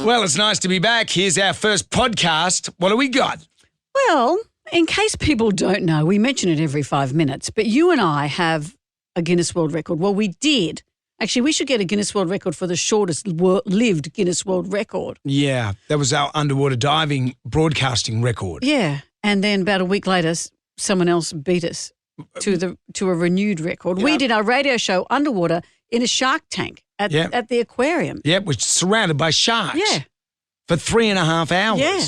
Well, it's nice to be back. Here's our first podcast. What do we got? Well, in case people don't know, we mention it every 5 minutes, but you and I have a Guinness World Record. Well, we did. Actually, we should get a Guinness World Record for the shortest lived Guinness World Record. Yeah, that was our underwater diving broadcasting record. Yeah, and then about a week later, someone else beat us to a renewed record. Yeah. We did our radio show underwater in a shark tank at the aquarium. Yep, we're surrounded by sharks. Yeah. For 3.5 hours. Yeah.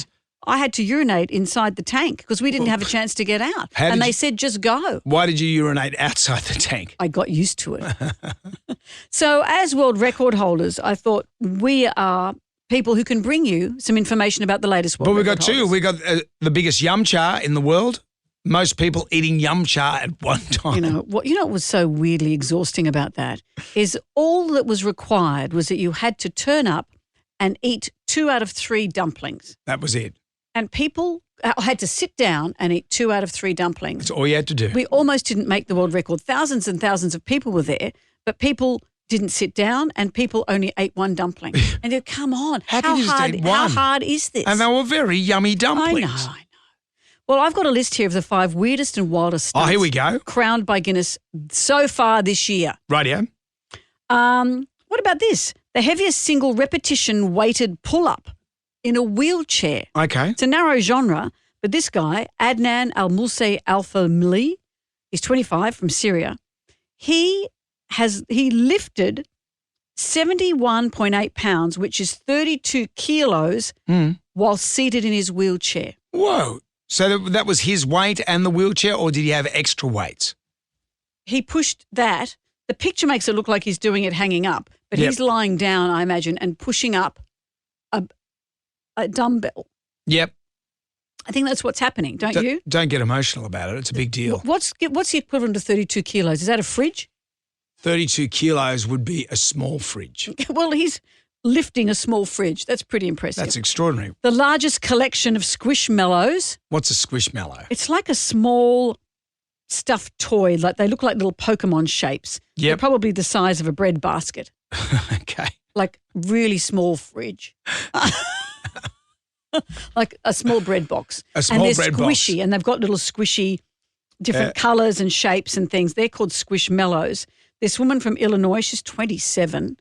I had to urinate inside the tank because we didn't have a chance to get out. And they said, just go. Why did you urinate outside the tank? I got used to it. So as world record holders, I thought we are people who can bring you some information about the latest world record But we got two. We got the biggest yum cha in the world. Most people eating yum cha at one time. You know what was so weirdly exhausting about that is all that was required was that you had to turn up and eat 2 out of 3 dumplings. That was it. And people had to sit down and eat 2 out of 3 dumplings. That's all you had to do. We almost didn't make the world record. Thousands and thousands of people were there, but people didn't sit down and people only ate 1 dumpling. And you come on. How hard is this? And they were very yummy dumplings. I know. Well, I've got a list here of the 5 weirdest and wildest stunts. Oh, here we go. Crowned by Guinness so far this year. Rightio. What about this? The heaviest single repetition weighted pull-up in a wheelchair. Okay. It's a narrow genre, but this guy, Adnan Al-Mulsi Al-Famili, he's 25 from Syria. He lifted 71.8 pounds, which is 32 kilos, while seated in his wheelchair. Whoa. So that was his weight and the wheelchair, or did he have extra weights? He pushed that. The picture makes it look like he's doing it hanging up, but he's lying down, I imagine, and pushing up a dumbbell. Yep. I think that's what's happening, don't you? Don't get emotional about it. It's a big deal. What's the equivalent of 32 kilos? Is that a fridge? 32 kilos would be a small fridge. Well, he's lifting a small fridge. That's pretty impressive. That's extraordinary. The largest collection of squishmallows. What's a squishmallow? It's like a small stuffed toy. Like they look like little Pokemon shapes. Yep. They're probably the size of a bread basket. Okay. Like really small fridge. Like a small bread box. A small bread box. And they're squishy and they've got little squishy different colours and shapes and things. They're called squishmallows. This woman from Illinois, she's 27,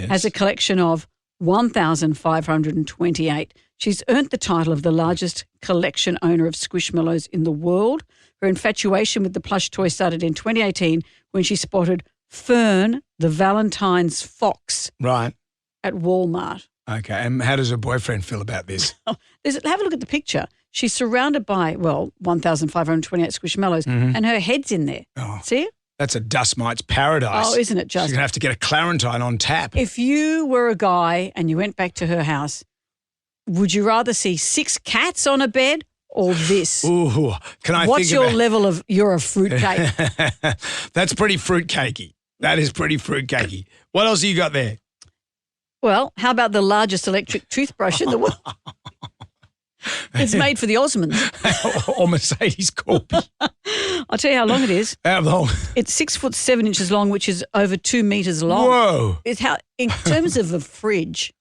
has a collection of 1,528. She's earned the title of the largest collection owner of squishmallows in the world. Her infatuation with the plush toy started in 2018 when she spotted Fern, the Valentine's fox, right, at Walmart. Okay, and how does her boyfriend feel about this? Have a look at the picture. She's surrounded by, 1,528 squishmallows, and her head's in there. Oh. See it? That's a dust mite's paradise. Oh, isn't it just? She's going to have to get a Clarentine on tap. If you were a guy and you went back to her house, would you rather see 6 cats on a bed or this? Ooh, can I What's think your level of you're a fruitcake? That's pretty fruitcakey. That is pretty fruitcakey. What else have you got there? Well, how about the largest electric toothbrush in the world? It's made for the Osmonds. Or Mercedes Corby. I'll tell you how long it is. How long? It's 6 foot 7 inches long, which is over 2 meters long. Whoa. It's in terms of a fridge,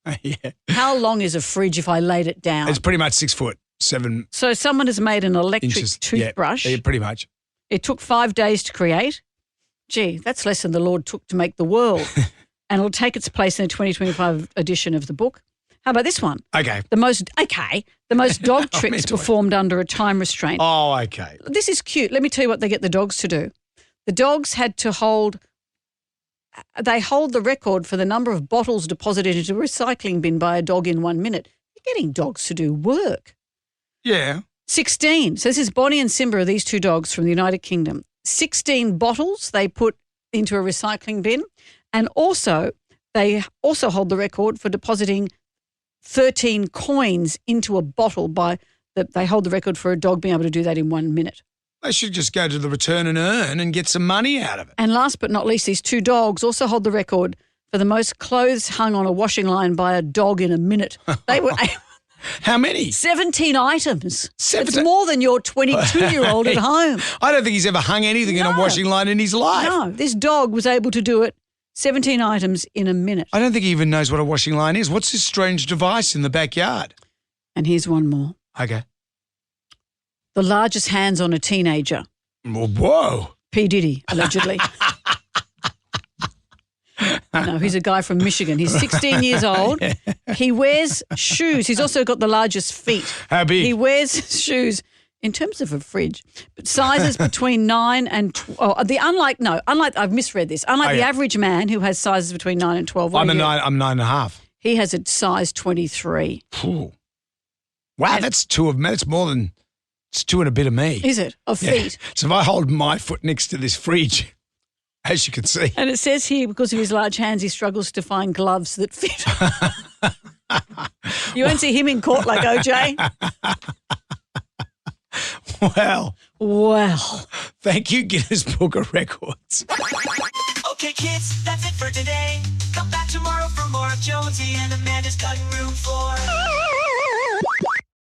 how long is a fridge if I laid it down? It's pretty much 6 foot 7. So someone has made an electric inches. toothbrush. Yeah, pretty much. It took 5 days to create. Gee, that's less than the Lord took to make the world. And it'll take its place in the 2025 edition of the book. How about this one? Okay. The most dog tricks performed under a time restraint. Oh, okay. This is cute. Let me tell you what they get the dogs to do. The dogs had to hold the record for the number of bottles deposited into a recycling bin by a dog in 1 minute. You're getting dogs to do work. Yeah. 16. So this is Bonnie and Simba, are these 2 dogs from the United Kingdom. 16 bottles they put into a recycling bin. And also, they also hold the record for depositing 13 coins into a bottle they hold the record for a dog being able to do that in 1 minute. They should just go to the return and earn and get some money out of it. And last but not least, these 2 dogs also hold the record for the most clothes hung on a washing line by a dog in a minute. They were How many? 17 items. It's more than your 22-year-old at home. I don't think he's ever hung anything in a washing line in his life. No, this dog was able to do it 17 items in a minute. I don't think he even knows what a washing line is. What's this strange device in the backyard? And here's one more. Okay. The largest hands on a teenager. Whoa. P. Diddy, allegedly. No, he's a guy from Michigan. He's 16 years old. He wears shoes. He's also got the largest feet. How big? He wears shoes in terms of a fridge, but sizes between 9 and 12. Unlike I've misread this. Unlike the average man who has sizes between 9 and 12. I'm 9.5. He has a size 23. Ooh. Wow, that's two of me. That's more than it's two and a bit of me. Is it? Of feet. So if I hold my foot next to this fridge, as you can see. And it says here, because of his large hands, he struggles to find gloves that fit. You won't see him in court like OJ. Well. Thank you, Guinness Book of Records. Okay, kids, that's it for today. Come back tomorrow for more of Jonesy and Amanda's cutting room floor.